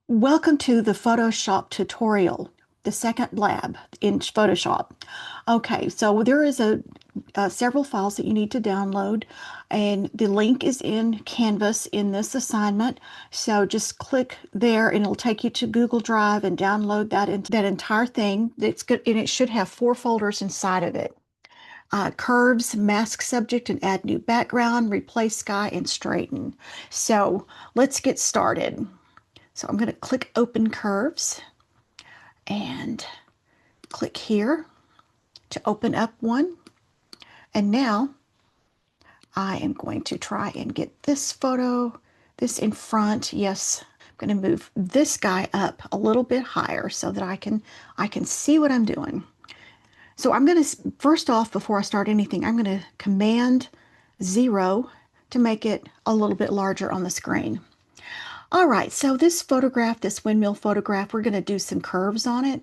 Welcome to the Photoshop tutorial, the second lab in Photoshop. Okay, so there is several files that you need to download, and the link is in Canvas in this assignment. So just click there, and it'll take you to Google Drive and download that entire thing. It's good, and it should have 4 folders inside of it. Curves, mask subject, and add new background, replace sky, and straighten. So let's get started. So I'm going to click Open Curves and click here to open up one. And now I am going to try and get this photo, this in front. Yes, I'm going to move this guy up a little bit higher so that I can see what I'm doing. So I'm going to, first off, before I start anything, I'm going to Command 0 to make it a little bit larger on the screen. All right, so this photograph, this windmill photograph, we're going to do some curves on it.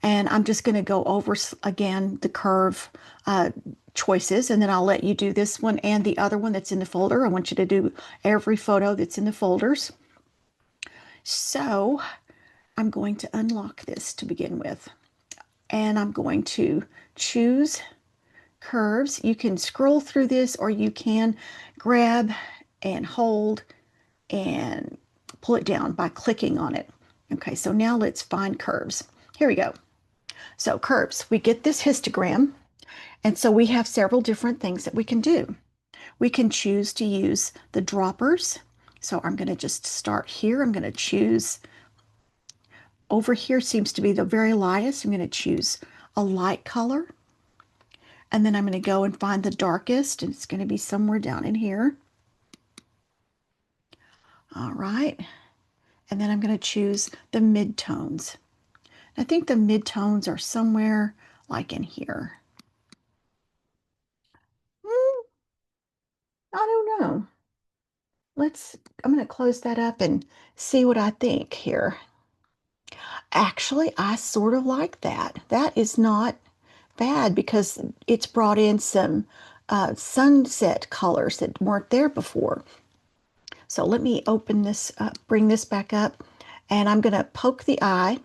And I'm just going to go over again the curve choices, and then I'll let you do this one and the other one that's in the folder. I want you to do every photo that's in the folders. So I'm going to unlock this to begin with. And I'm going to choose curves. You can scroll through this, or you can grab and hold and pull it down by clicking on it. Okay, so now let's find curves. Here we go. So curves, we get this histogram, and so we have several different things that we can do. We can choose to use the droppers. So I'm going to just start here. I'm going to choose, over here seems to be the very lightest. I'm going to choose a light color. And then I'm going to go and find the darkest, and it's going to be somewhere down in here. All right. And then I'm going to choose the midtones. I think the midtones are somewhere like in here. I don't know. I'm going to close that up and see what I think here. Actually, I sort of like that. That is not bad because it's brought in some sunset colors that weren't there before. So let me open this up, bring this back up, and I'm going to poke the eye.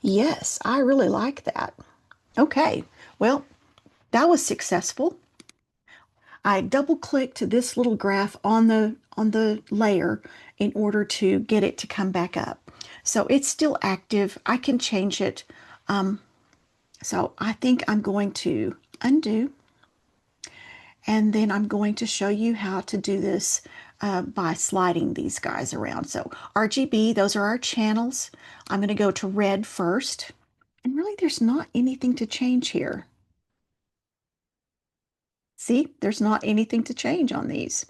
Yes, I really like that. Okay, well, that was successful. I double clicked this little graph on the layer in order to get it to come back up. So it's still active. I can change it. So I think I'm going to undo, and then I'm going to show you how to do this by sliding these guys around. So RGB, those are our channels. I'm going to go to red first. And really, there's not anything to change here. See, there's not anything to change on these.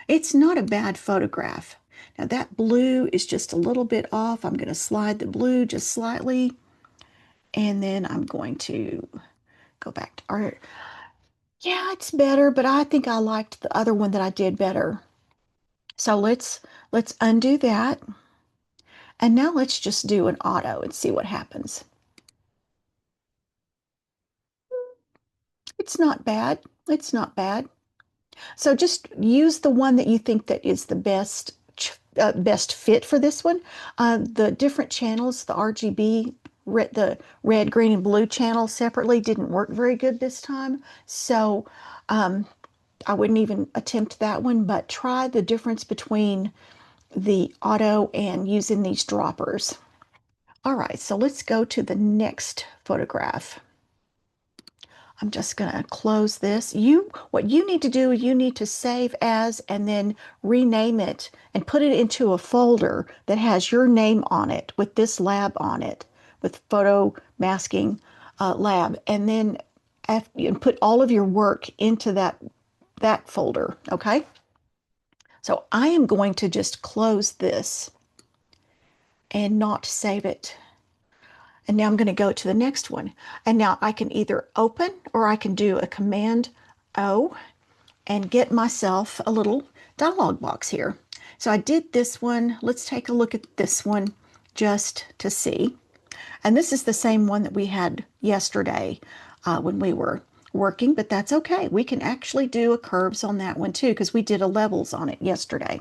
It's not a bad photograph. Now that blue is just a little bit off. I'm going to slide the blue just slightly. And then I'm going to go back to art. Yeah, it's better, but I think I liked the other one that I did better. So let's undo that. And now let's just do an auto and see what happens. It's not bad. It's not bad. So just use the one that you think that is the best fit for this one. The different channels, the RGB, the red, green, and blue channel separately didn't work very good this time. So I wouldn't even attempt that one, but try the difference between the auto and using these droppers. All right, so let's go to the next photograph. I'm just going to close this. What you need to do, you need to save as and then rename it and put it into a folder that has your name on it with this lab on it, with photo masking lab, and then and put all of your work into that folder, okay? So I am going to just close this and not save it. And now I'm going to go to the next one. And now I can either open or I can do a Command O and get myself a little dialog box here. So I did this one. Let's take a look at this one just to see. And this is the same one that we had yesterday when we were working, but that's okay. We can actually do a curves on that one too because we did a levels on it yesterday.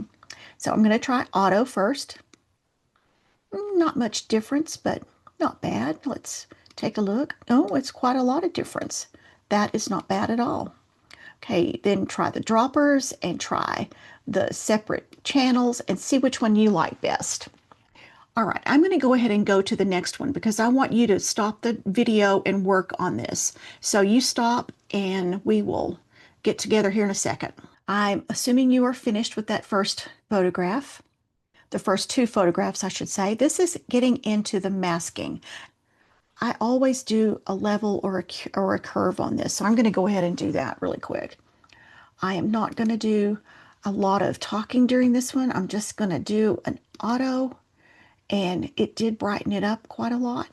So I'm going to try auto first. Not much difference, but not bad. Let's take a look. Oh, it's quite a lot of difference. That is not bad at all. Okay, then try the droppers and try the separate channels and see which one you like best. All right, I'm going to go ahead and go to the next one because I want you to stop the video and work on this. So you stop and we will get together here in a second. I'm assuming you are finished with that first photograph, the first two photographs, I should say. This is getting into the masking. I always do a level or a curve on this, so I'm going to go ahead and do that really quick. I am not going to do a lot of talking during this one. I'm just going to do an auto, and it did brighten it up quite a lot,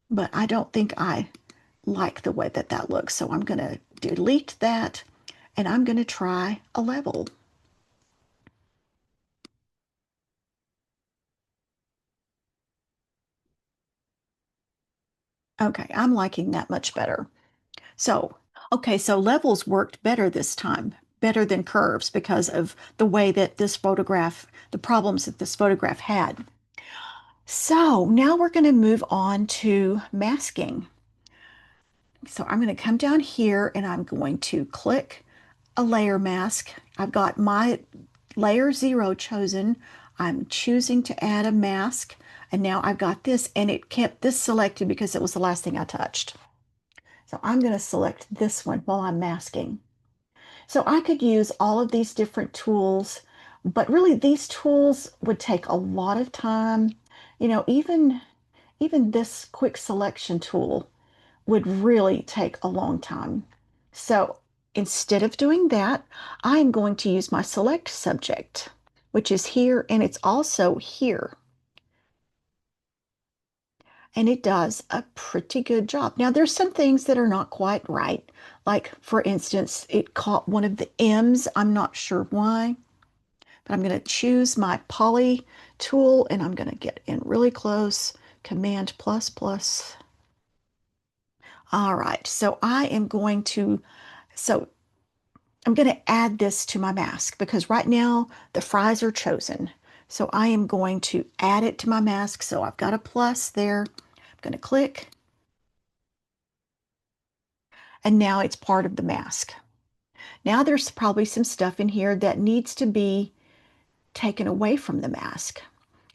but I don't think I like the way that that looks. So I'm going to delete that, and I'm going to try a level. Okay, I'm liking that much better. So, okay, so levels worked better this time, better than curves because of the way that this photograph, the problems that this photograph had. So now we're going to move on to masking. So I'm going to come down here and I'm going to click a layer mask. I've got my layer 0 chosen. I'm choosing to add a mask. And now I've got this, and it kept this selected because it was the last thing I touched. So I'm going to select this one while I'm masking. So I could use all of these different tools, but really these tools would take a lot of time. You know, even this quick selection tool would really take a long time. So instead of doing that, I am going to use my select subject, which is here, and it's also here. And it does a pretty good job. Now, there's some things that are not quite right. Like, for instance, it caught one of the M's. I'm not sure why, but I'm going to choose my poly tool and I'm going to get in really close. Command plus plus. All right, so so I'm going to add this to my mask because right now the fries are chosen. So I am going to add it to my mask. So I've got a plus there. I'm going to click, and now it's part of the mask. Now there's probably some stuff in here that needs to be taken away from the mask.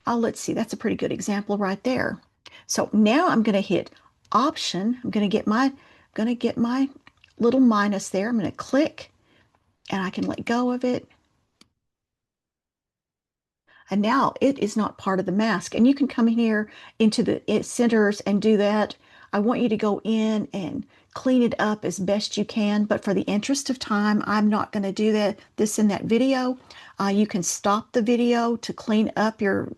Oh, let's see, that's a pretty good example right there. So now I'm going to hit Option. I'm going to get my little minus there. I'm going to click, and I can let go of it. And now it is not part of the mask. And you can come here into the centers and do that. I want you to go in and clean it up as best you can. But for the interest of time, I'm not going to do this in that video. You can stop the video to clean up your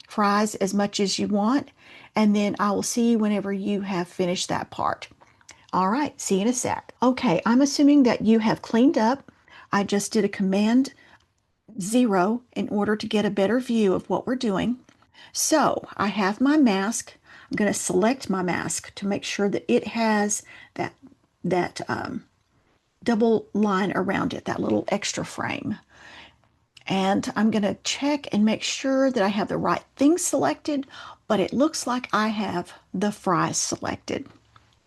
fries as much as you want. And then I will see you whenever you have finished that part. All right, see you in a sec. Okay, I'm assuming that you have cleaned up. I just did a Command 0 in order to get a better view of what we're doing. So I have my mask. I'm going to select my mask to make sure that it has that double line around it, that little extra frame. And I'm going to check and make sure that I have the right thing selected, but it looks like I have the fries selected.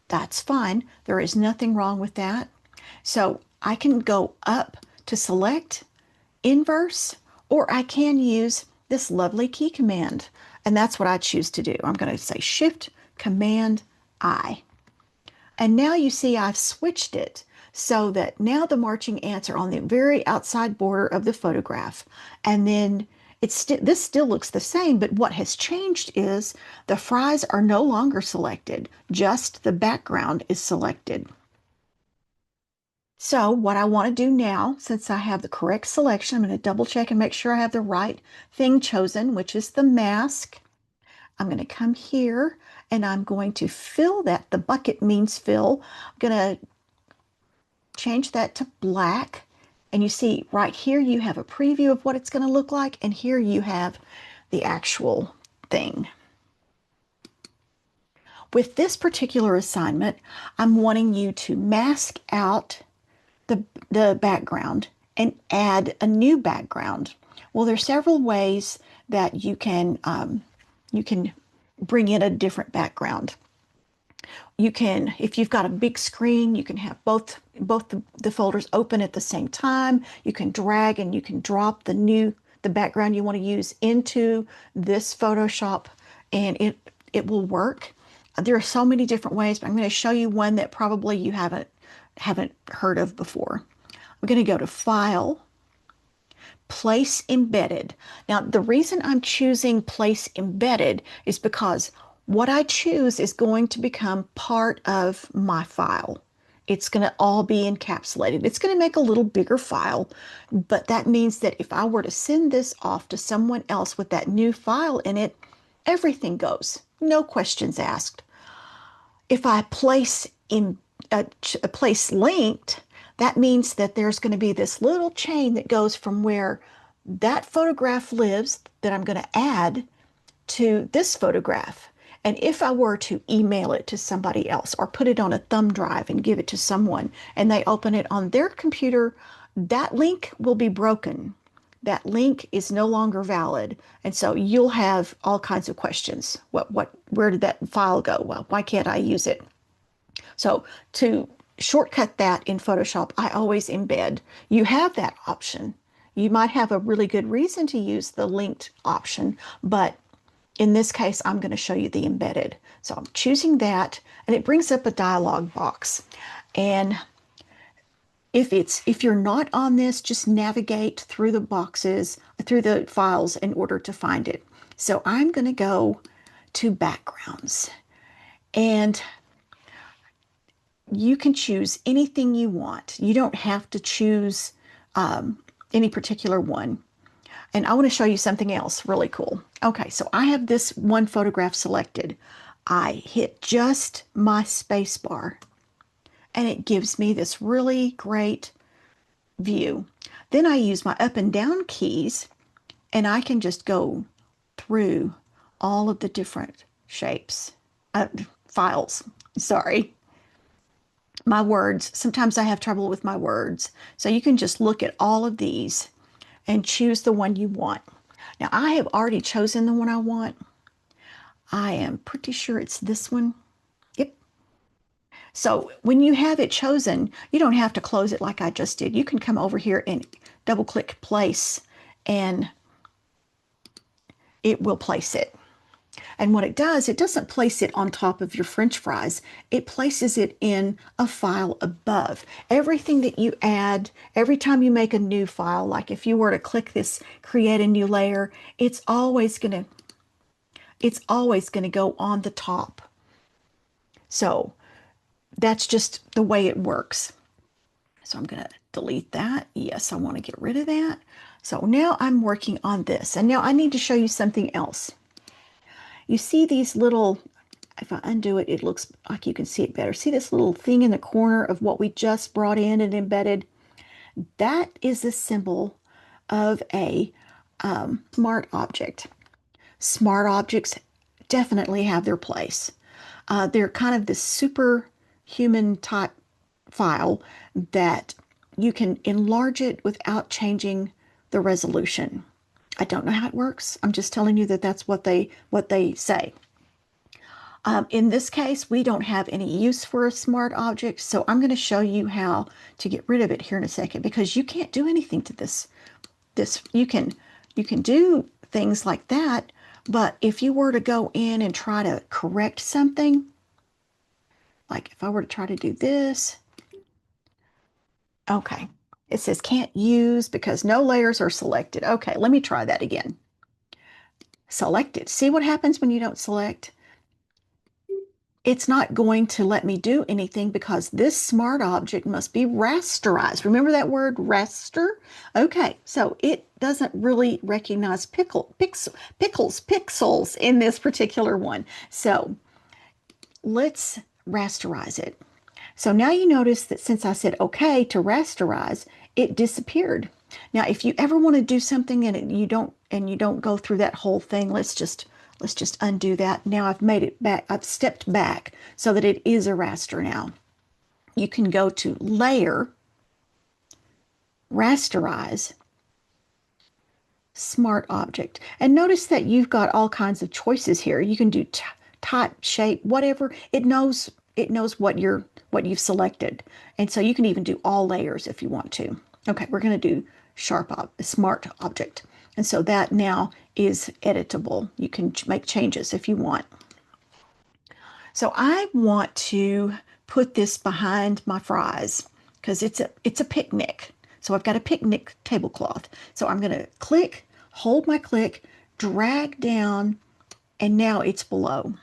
That's fine. There is nothing wrong with that. So I can go up to select inverse, or I can use this lovely key command, and that's what I choose to do. I'm going to say Shift Command I. And now you see I've switched it so that now the marching ants are on the very outside border of the photograph. And then this still looks the same, but what has changed is the fries are no longer selected, just the background is selected. So what I want to do now, since I have the correct selection, I'm going to double check and make sure I have the right thing chosen, which is the mask. I'm going to come here and I'm going to fill that. The bucket means fill. I'm going to change that to black. And you see right here, you have a preview of what it's going to look like. And here you have the actual thing. With this particular assignment, I'm wanting you to mask out the background and add a new background. Well, there's several ways that you can bring in a different background. You can, if you've got a big screen, you can have both the folders open at the same time. You can drag and you can drop the background you want to use into this Photoshop, and it will work. There are so many different ways, but I'm going to show you one that probably you haven't heard of before. We're going to go to File, Place Embedded. Now, the reason I'm choosing Place Embedded is because what I choose is going to become part of my file. It's going to all be encapsulated. It's going to make a little bigger file, but that means that if I were to send this off to someone else with that new file in it, everything goes. No questions asked. If I place in a place linked, that means that there's going to be this little chain that goes from where that photograph lives that I'm going to add to this photograph. And if I were to email it to somebody else or put it on a thumb drive and give it to someone and they open it on their computer, that link will be broken. That link is no longer valid. And so you'll have all kinds of questions. Where did that file go? Well, why can't I use it? So to shortcut that in Photoshop, I always embed. You have that option. You might have a really good reason to use the linked option, but in this case, I'm going to show you the embedded. So I'm choosing that, and it brings up a dialog box. And if you're not on this, just navigate through the boxes, through the files in order to find it. So I'm going to go to backgrounds, and you can choose anything you want. You don't have to choose any particular one. And I want to show you something else really cool. Okay, so I have this one photograph selected. I hit just my space bar, and it gives me this really great view. Then I use my up and down keys, and I can just go through all of the different shapes, files, sorry. My words, sometimes I have trouble with my words. So you can just look at all of these and choose the one you want. Now, I have already chosen the one I want. I am pretty sure it's this one. Yep. So when you have it chosen, you don't have to close it like I just did. You can come over here and double click place, and it will place it. And what it does, it doesn't place it on top of your French fries. It places it in a file above. Everything that you add, every time you make a new file, like if you were to click this, create a new layer, it's always going to go on the top. So that's just the way it works. So I'm going to delete that. Yes, I want to get rid of that. So now I'm working on this. And now I need to show you something else. You see these little, if I undo it, it looks like you can see it better. See this little thing in the corner of what we just brought in and embedded? That is the symbol of a smart object. Smart objects definitely have their place. They're kind of this superhuman type file that you can enlarge it without changing the resolution. I don't know how it works. I'm just telling you that that's what they say. In this case, we don't have any use for a smart object, so I'm going to show you how to get rid of it here in a second, because you can't do anything to this. You can do things like that, but if you were to go in and try to correct something, like if I were to try to do this, okay. It says can't use because no layers are selected. Okay, let me try that again. Select it. See what happens when you don't select? It's not going to let me do anything because this smart object must be rasterized. Remember that word, raster? Okay, so it doesn't really recognize pixels in this particular one. So let's rasterize it. So now you notice that since I said okay to rasterize, it disappeared. Now, if you ever want to do something and you don't go through that whole thing, let's just undo that. Now I've made it back. I've stepped back so that it is a raster now. You can go to Layer, rasterize, smart object. And notice that you've got all kinds of choices here. You can do type, shape, whatever. It knows what you've selected. And so you can even do all layers if you want to. Okay, we're going to do smart object. And so that now is editable. You can make changes if you want. So I want to put this behind my fries because it's a picnic. So I've got a picnic tablecloth. So I'm going to click, hold my click, drag down, and now it's below.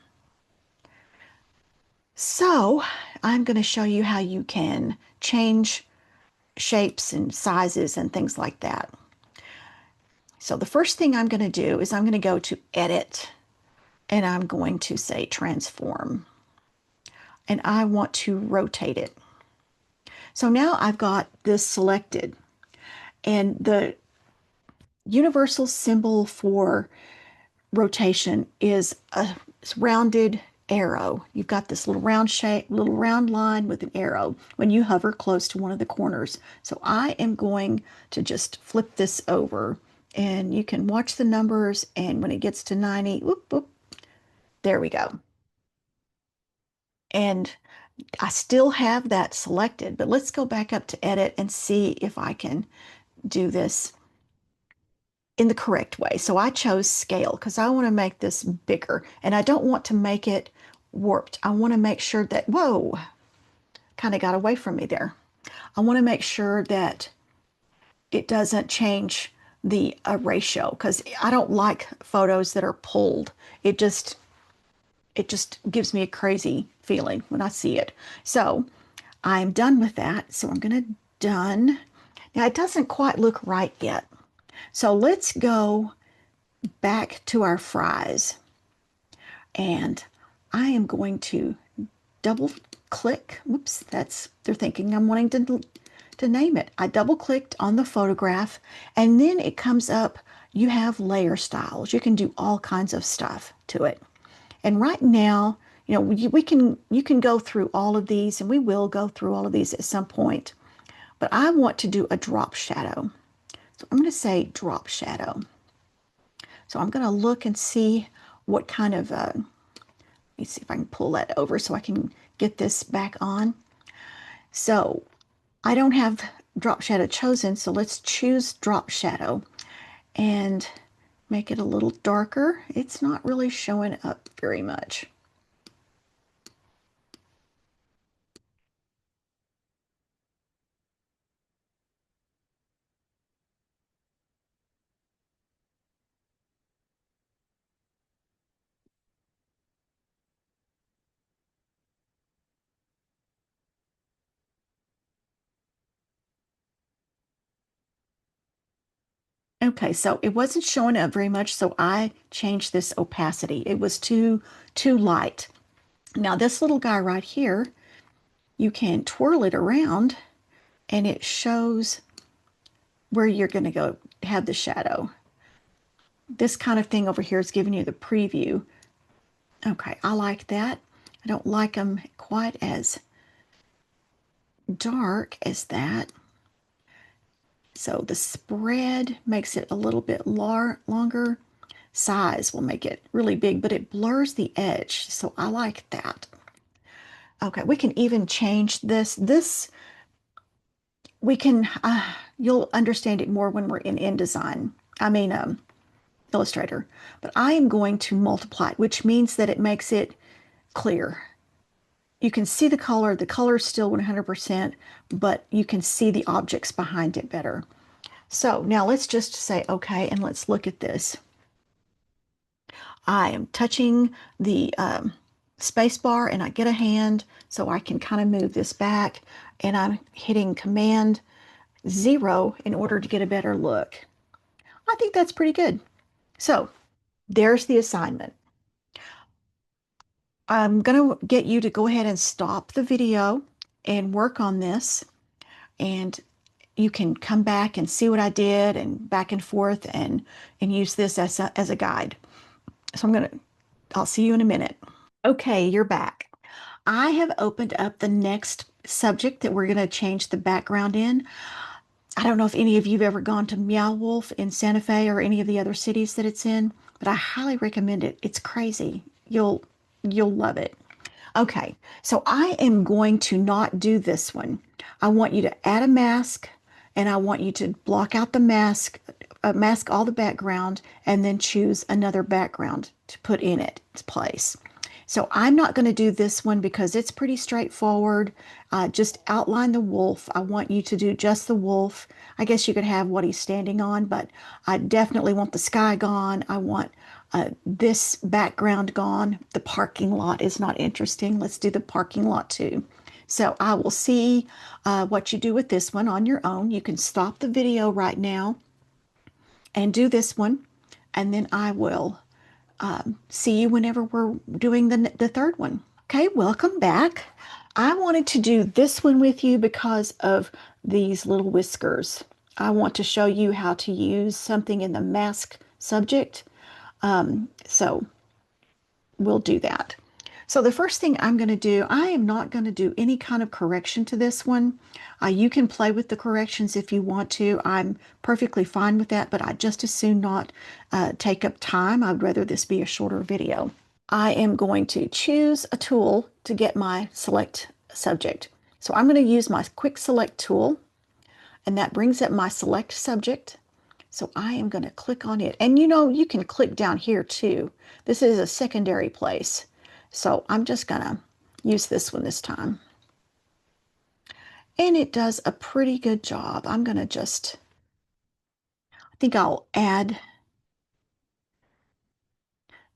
So I'm going to show you how you can change shapes and sizes and things like that. So the first thing I'm going to do is I'm going to go to Edit, and I'm going to say Transform, and I want to rotate it. So now I've got this selected, and the universal symbol for rotation is a rounded arrow. You've got this little round shape, little round line with an arrow when you hover close to one of the corners. So I am going to just flip this over, and you can watch the numbers, and when it gets to 90, whoop, whoop, there we go. And I still have that selected, but let's go back up to edit and see if I can do this in the correct way. So I chose scale because I want to make this bigger, and I don't want to make it warped. I want to make sure that, whoa, kind of got away from me there. I want to make sure that it doesn't change the ratio because I don't like photos that are pulled. It just gives me a crazy feeling when I see it. So I'm done with that. So I'm going to done. Now it doesn't quite look right yet. So let's go back to our fries, and I am going to double click. Whoops, they're thinking I'm wanting to name it. I double clicked on the photograph, and then it comes up. You have layer styles. You can do all kinds of stuff to it. And right now, you can go through all of these, and we will go through all of these at some point. But I want to do a drop shadow. So I'm going to say drop shadow. So I'm going to look and see what kind of, let me see if I can pull that over so I can get this back on. So I don't have drop shadow chosen, so let's choose drop shadow and make it a little darker. It's not really showing up very much. Okay, so it wasn't showing up very much, so I changed this opacity. It was too light. Now this little guy right here, you can twirl it around, and it shows where you're going to go have the shadow. This kind of thing over here is giving you the preview. Okay, I like that. I don't like them quite as dark as that. So the spread makes it a little bit longer. Size will make it really big, but it blurs the edge. So I like that. Okay, we can even change this. We can, you'll understand it more when we're in InDesign. I mean, Illustrator. But I am going to multiply it, which means that it makes it clear. You can see the color. The color is still 100%, but you can see the objects behind it better. So now let's just say, okay, and let's look at this. I am touching the space bar, and I get a hand so I can kind of move this back, and I'm hitting Command 0 in order to get a better look. I think that's pretty good. So there's the assignment. I'm going to get you to go ahead and stop the video and work on this, and you can come back and see what I did and back and forth and use this as a guide. So I'll see you in a minute. Okay, you're back. I have opened up the next subject that we're going to change the background in. I don't know if any of you've ever gone to Meow Wolf in Santa Fe or any of the other cities that it's in, but I highly recommend it. It's crazy. You'll love it. Okay, so I am going to not do this one. I want you to add a mask and I want you to block out the mask, mask all the background, and then choose another background to put in its place. So I'm not going to do this one because it's pretty straightforward. Just outline the wolf. I want you to do just the wolf. I guess you could have what he's standing on, but I definitely want the sky gone. I want this background gone. The parking lot is not interesting. Let's do the parking lot too. So I will see what you do with this one on your own. You can stop the video right now and do this one, and then I will see you whenever we're doing the third one. Okay, welcome back. I wanted to do this one with you because of these little whiskers. I want to show you how to use something in the mask subject. So we'll do that. So the first thing I'm going to do, I am not going to do any kind of correction to this one. You can play with the corrections if you want to. I'm perfectly fine with that, but I just as soon not take up time. I'd rather this be a shorter video. I am going to choose a tool to get my select subject. So I'm going to use my quick select tool, and that brings up my select subject. So I am going to click on it. And you know, you can click down here too. This is a secondary place. So I'm just going to use this one this time. And it does a pretty good job. I'm going to just, I think I'll add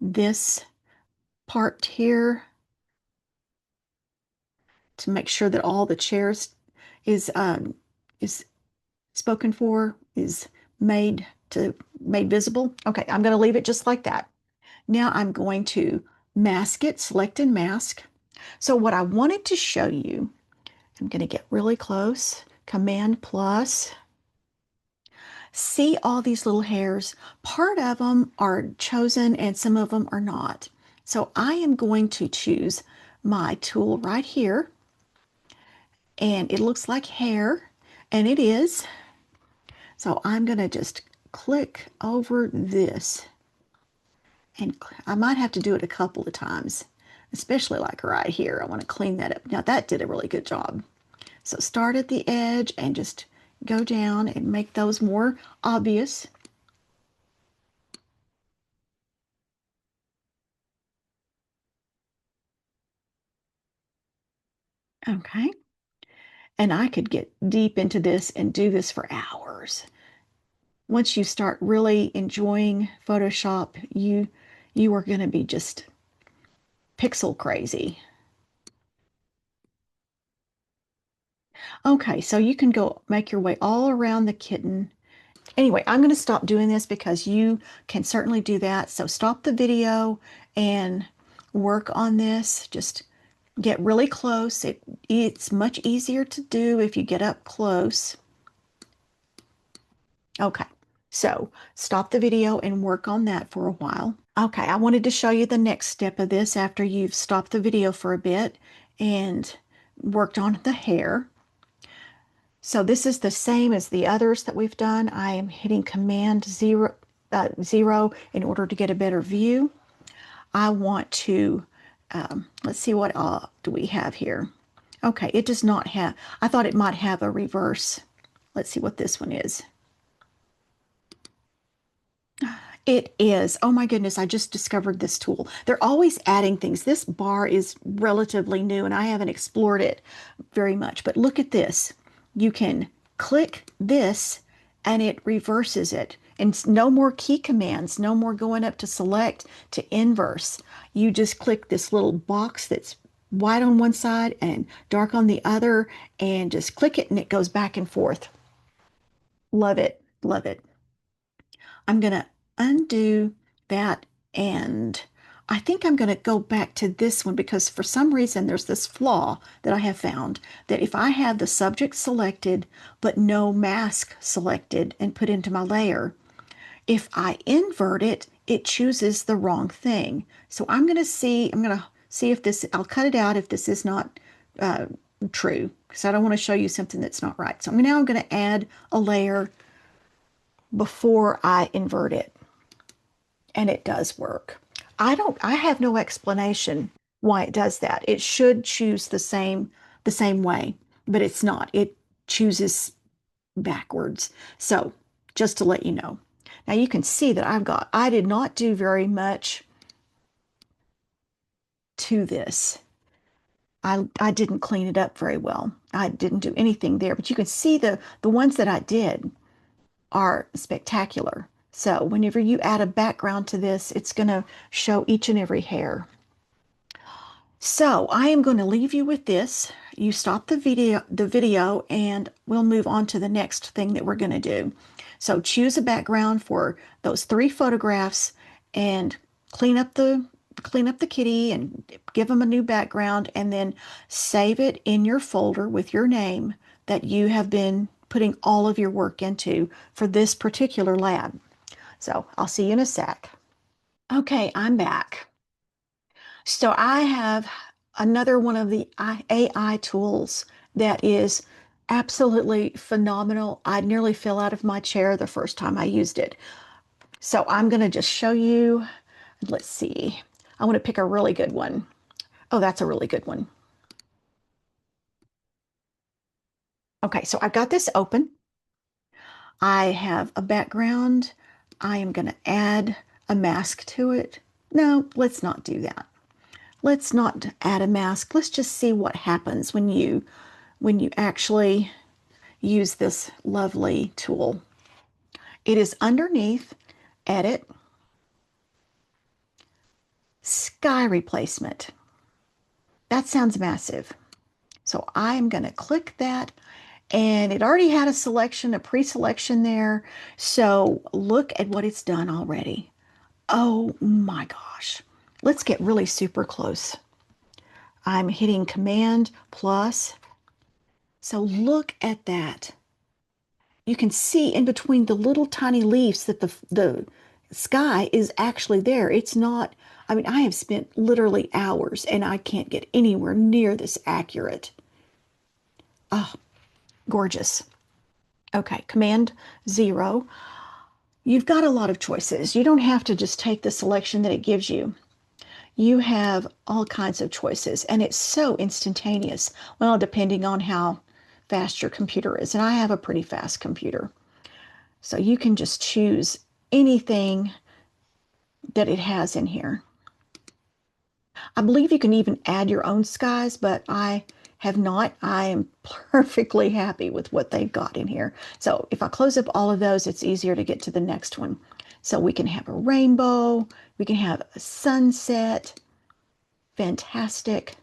this part here to make sure that all the chairs is is spoken for, is made visible. Okay, I'm going to leave it just like that. Now I'm going to mask it, select and mask. So what I wanted to show you, I'm going to get really close, Command plus. See all these little hairs. Part of them are chosen and some of them are not. So I am going to choose my tool right here, and it looks like hair, and it is. So I'm going to just click over this, and I might have to do it a couple of times, especially like right here. I want to clean that up. Now that did a really good job. So start at the edge and just go down and make those more obvious. Okay. And I could get deep into this and do this for hours. Once you start really enjoying Photoshop, you are going to be just pixel crazy. Okay, so you can go make your way all around the kitten. Anyway, I'm going to stop doing this because you can certainly do that. So stop the video and work on this. Just get really close. It's much easier to do if you get up close. Okay, so stop the video and work on that for a while. Okay, I wanted to show you the next step of this after you've stopped the video for a bit and worked on the hair. So this is the same as the others that we've done. I am hitting Command 0 in order to get a better view. I want to, let's see what do we have here. Okay, it does not have, I thought it might have a reverse. Let's see what this one is. It is. Oh my goodness, I just discovered this tool. They're always adding things. This bar is relatively new and I haven't explored it very much, but look at this. You can click this and it reverses it. And no more key commands, no more going up to select to inverse. You just click this little box that's white on one side and dark on the other and just click it and it goes back and forth. Love it, love it. I'm going to undo that, and I think I'm going to go back to this one because for some reason there's this flaw that I have found that if I have the subject selected but no mask selected and put into my layer, if I invert it, it chooses the wrong thing. So I'm going to see if this, I'll cut it out if this is not true because I don't want to show you something that's not right. So now I'm going to add a layer before I invert it, and it does work. I have no explanation why it does that. It should choose the same way, but it's not. It chooses backwards. So just to let you know. Now you can see that I did not do very much to this. I didn't clean it up very well. I didn't do anything there, but you can see the ones that I did are spectacular. So whenever you add a background to this, it's going to show each and every hair. So I am going to leave you with this. You stop the video, and we'll move on to the next thing that we're going to do. So choose a background for those 3 photographs and clean up the kitty and give them a new background, and then save it in your folder with your name that you have been putting all of your work into for this particular lab. So I'll see you in a sec. Okay, I'm back. So I have another one of the AI tools that is absolutely phenomenal. I nearly fell out of my chair the first time I used it. So I'm going to just show you. Let's see. I want to pick a really good one. Oh, that's a really good one. Okay, so I've got this open. I have a background. I am going to add a mask to it. No, let's not do that. Let's not add a mask. Let's just see what happens when you actually use this lovely tool. It is underneath Edit, Sky Replacement. That sounds massive. So I'm going to click that, and it already had a selection, a pre-selection there. So look at what it's done already. Oh my gosh. Let's get really super close. I'm hitting Command plus. So look at that. You can see in between the little tiny leaves that the sky is actually there. It's not, I mean, I have spent literally hours and I can't get anywhere near this accurate. Oh, gorgeous. Okay, Command 0. You've got a lot of choices. You don't have to just take the selection that it gives you. You have all kinds of choices, and it's so instantaneous. Well, depending on how fast your computer is. And I have a pretty fast computer. So you can just choose anything that it has in here. I believe you can even add your own skies, but I have not. I am perfectly happy with what they've got in here. So if I close up all of those, it's easier to get to the next one. So we can have a rainbow, we can have a sunset, fantastic,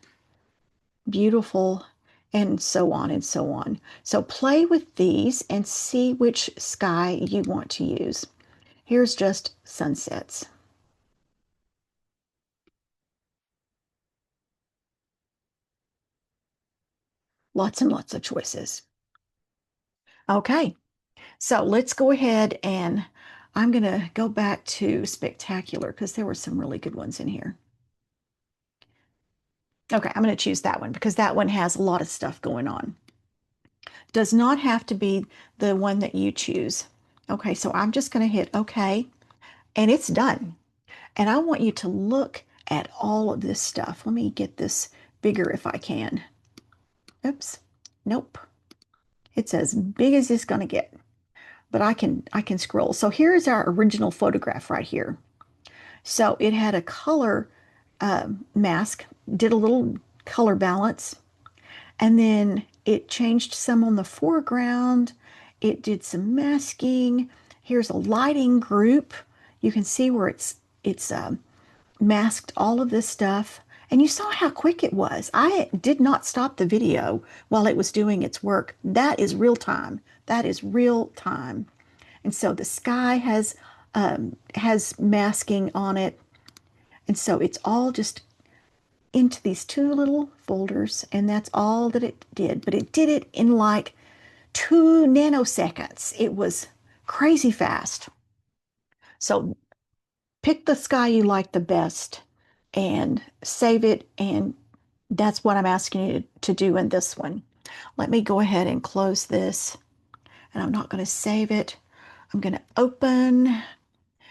beautiful, and so on and so on. So play with these and see which sky you want to use. Here's just sunsets. Lots and lots of choices. Okay, so let's go ahead, and I'm going to go back to Spectacular because there were some really good ones in here. Okay, I'm going to choose that one because that one has a lot of stuff going on. Does not have to be the one that you choose. Okay, so I'm just going to hit OK, and it's done. And I want you to look at all of this stuff. Let me get this bigger if I can. Oops, nope. It's as big as it's going to get. But I can scroll. So here's our original photograph right here. So it had a color mask, did a little color balance, and then it changed some on the foreground. It did some masking. Here's a lighting group. You can see where it's masked all of this stuff. And you saw how quick it was. I did not stop the video while it was doing its work. That is real time. That is real time. And so the sky has masking on it. And so it's all just into these 2 little folders, and that's all that it did. But it did it in like 2 nanoseconds. It was crazy fast. So pick the sky you like the best and save it and That's what I'm asking you to do in this one. Let me go ahead and close this, and I'm not going to save it. I'm going to open.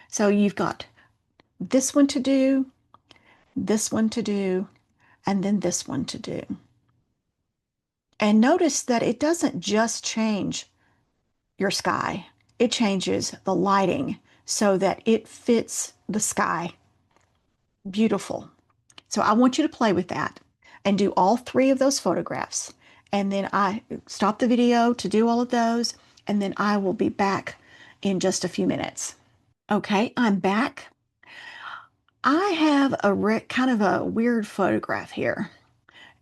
So you've got this one to do, this one to do, and then this one to do. And notice that it doesn't just change your sky, it changes the lighting so that it fits the sky. Beautiful. So I want you to play with that and do all three of those photographs. And then I stop the video to do all of those, and then I will be back in just a few minutes. Okay, I'm back. I have a kind of a weird photograph here.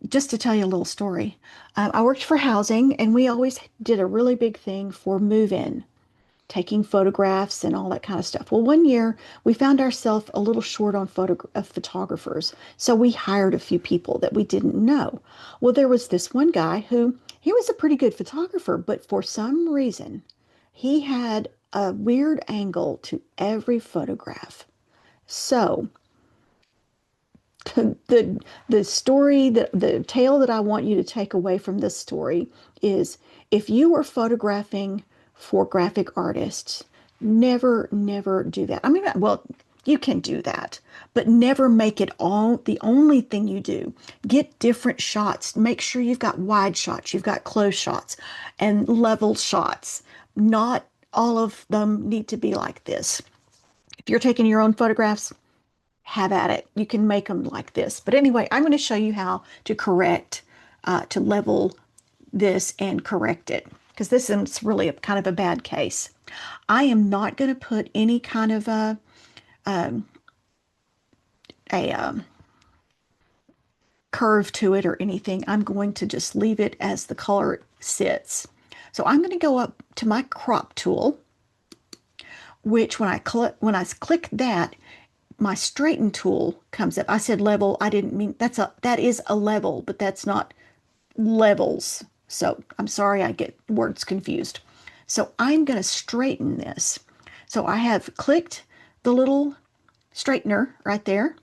Just to tell you a little story, I worked for housing, and we always did a really big thing for move-in, taking photographs and all that kind of stuff. Well, one year we found ourselves a little short on photographers, so we hired a few people that we didn't know. Well, there was this one guy who he was a pretty good photographer, but for some reason he had a weird angle to every photograph. So the story that the tale that I want you to take away from this story is if you are photographing for graphic artists, never do that. I mean, well, you can do that, but never make it all the only thing you do. Get different shots. Make sure you've got wide shots, you've got close shots, and level shots. Not all of them need to be like this. If you're taking your own photographs, have at it. You can make them like this. But anyway, I'm going to show you how to to level this and correct it, because this is really a kind of a bad case. I am not going to put any kind of um, a curve to it or anything. I'm going to just leave it as the color sits. So I'm going to go up to my crop tool, which when I click that, my straighten tool comes up. I said level. I didn't mean that is a level, but that's not levels. So I'm sorry, I get words confused. So I'm going to straighten this. So I have clicked the little straightener right there.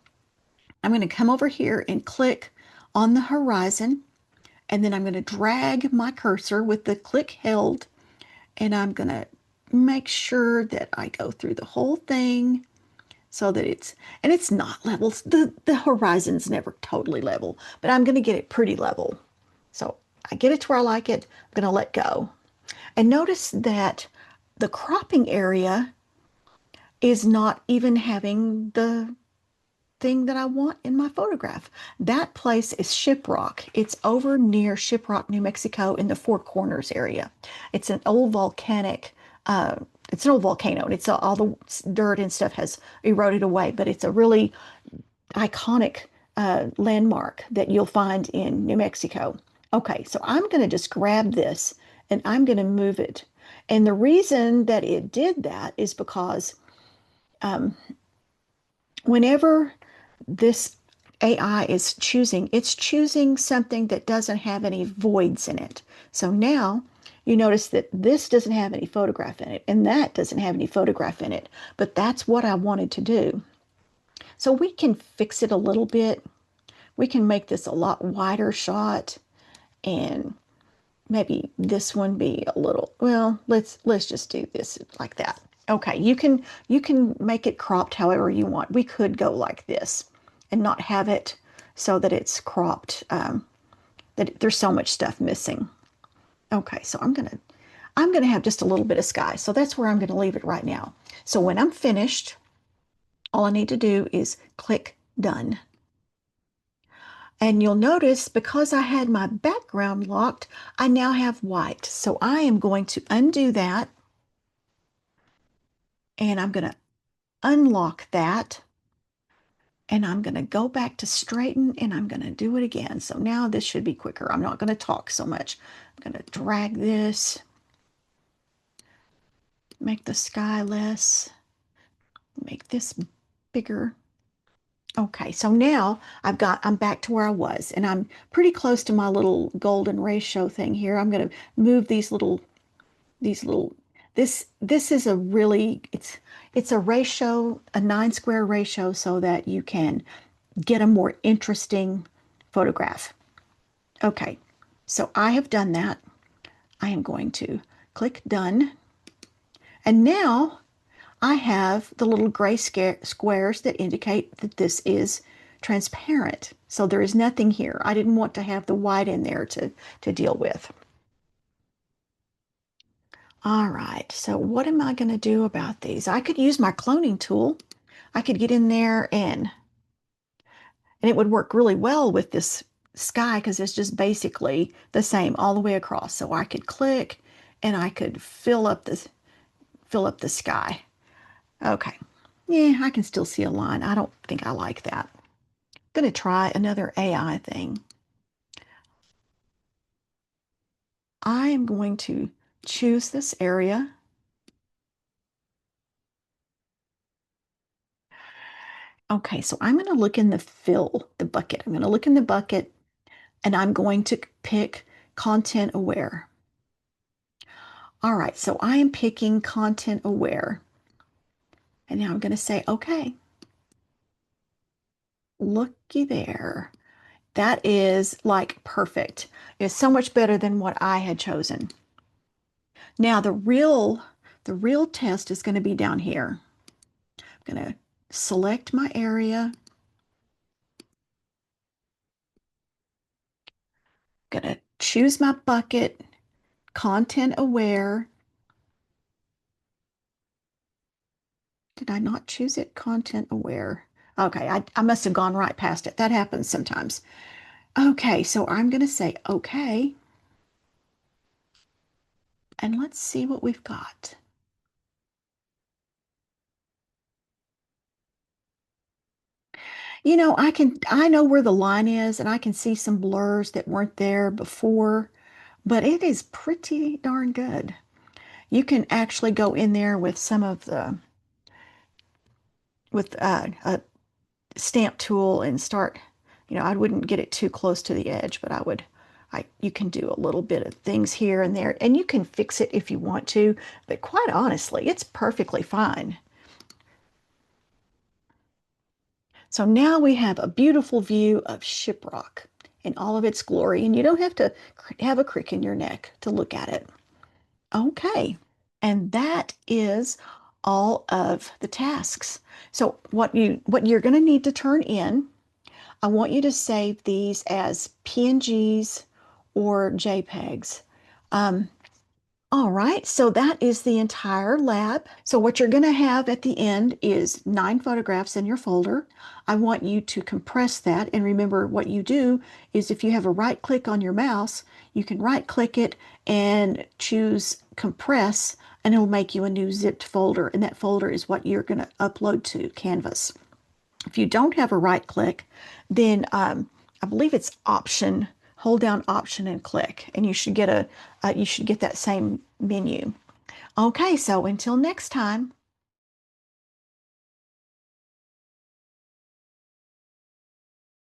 I'm going to come over here and click on the horizon, and then I'm going to drag my cursor with the click held, and I'm going to make sure that I go through the whole thing so that it's not level. The horizon's never totally level, but I'm going to get it pretty level. So I get it to where I like it. I'm going to let go. And notice that the cropping area is not even having the thing that I want in my photograph. That place is Shiprock. It's over near Shiprock, New Mexico in the Four Corners area. It's an old volcanic, it's an old volcano, and all the dirt and stuff has eroded away, but it's a really iconic landmark that you'll find in New Mexico. Okay, so I'm going to just grab this and I'm going to move it. And the reason that it did that is because um, whenever this AI is choosing, it's choosing something that doesn't have any voids in it. So now you notice that this doesn't have any photograph in it, and that doesn't have any photograph in it, but that's what I wanted to do. So we can fix it a little bit. We can make this a lot wider shot, and maybe this one be a little, well, let's just do this like that. Okay, you can make it cropped however you want. We could go like this and not have it so that it's cropped, that there's so much stuff missing. Okay, so I'm gonna have just a little bit of sky. So that's where I'm gonna leave it right now. So when I'm finished, all I need to do is click done. And you'll notice because I had my background locked, I now have white. So I am going to undo that, and I'm going to unlock that, and I'm going to go back to straighten, and I'm going to do it again. So now this should be quicker. I'm not going to talk so much. I'm going to drag this, make the sky less, make this bigger. Okay, so now I'm back to where I was, and I'm pretty close to my little golden ratio thing here. I'm going to move these little this is a really it's a ratio, a 9 square ratio, so that you can get a more interesting photograph. Okay, so I have done that. I am going to click done. And now I have the little gray squares that indicate that this is transparent. So there is nothing here. I didn't want to have the white in there to deal with. All right, so what am I going to do about these? I could use my cloning tool. I could get in there and it would work really well with this sky because it's just basically the same all the way across. So I could click and I could fill up the sky. Okay. Yeah, I can still see a line. I don't think I like that. I'm going to try another AI thing. I am going to choose this area. Okay, so I'm going to look in the bucket. I'm going to look in the bucket and I'm going to pick content aware. All right, so I am picking content aware. And now I'm going to say, okay, looky there. That is like perfect. It's so much better than what I had chosen. Now the real test is going to be down here. I'm going to select my area. I'm going to choose my bucket, content aware. Did I not choose it? Content aware. Okay, I must have gone right past it. That happens sometimes. Okay, so I'm going to say okay. And let's see what we've got. I know where the line is and I can see some blurs that weren't there before, but it is pretty darn good. You can actually go in there with some of the with a stamp tool and start, I wouldn't get it too close to the edge, but you can do a little bit of things here and there, and you can fix it if you want to, but quite honestly, it's perfectly fine. So now we have a beautiful view of Shiprock in all of its glory, and you don't have to have a crick in your neck to look at it. Okay, and that is all of the tasks. So what you're going to need to turn in, I want you to save these as PNGs or JPEGs. Um, all right, so that is the entire lab. So what you're going to have at the end is 9 photographs in your folder. I want you to compress that, and remember what you do is if you have a right click on your mouse, you can right click it and choose compress, and it'll make you a new zipped folder, and that folder is what you're going to upload to Canvas. If you don't have a right click, then I believe it's option, hold down option and click, and you should get that same menu. Okay, so until next time.